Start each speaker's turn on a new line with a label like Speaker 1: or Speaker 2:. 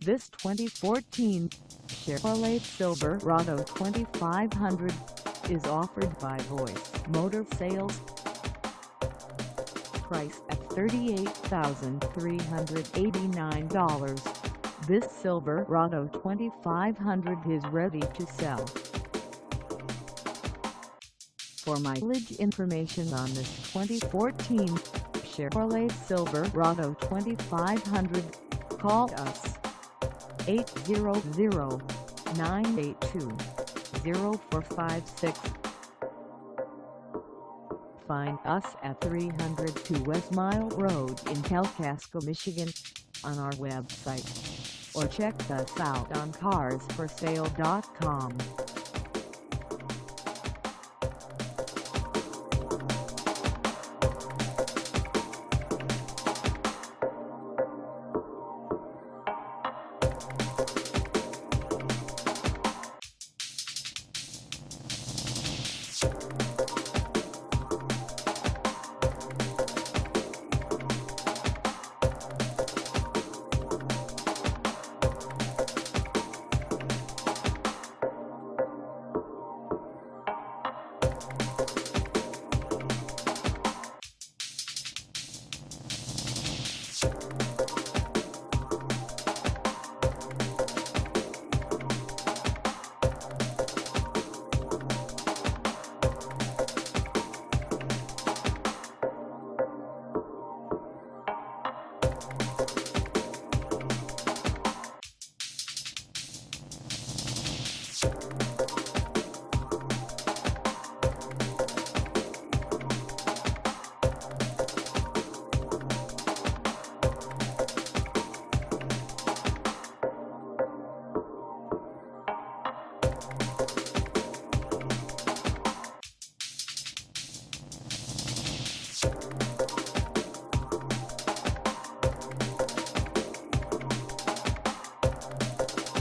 Speaker 1: This 2014 Chevrolet Silverado 2500 is offered by Voice Motor Sales. Price at $38,389. This Silverado 2500 is ready to sell. For mileage information on this 2014 Chevrolet Silverado 2500, call us 800-982-0456. Find us at 302 West Mile Road in Kalkaska, Michigan, on our website, or check us out on carsforsale.com.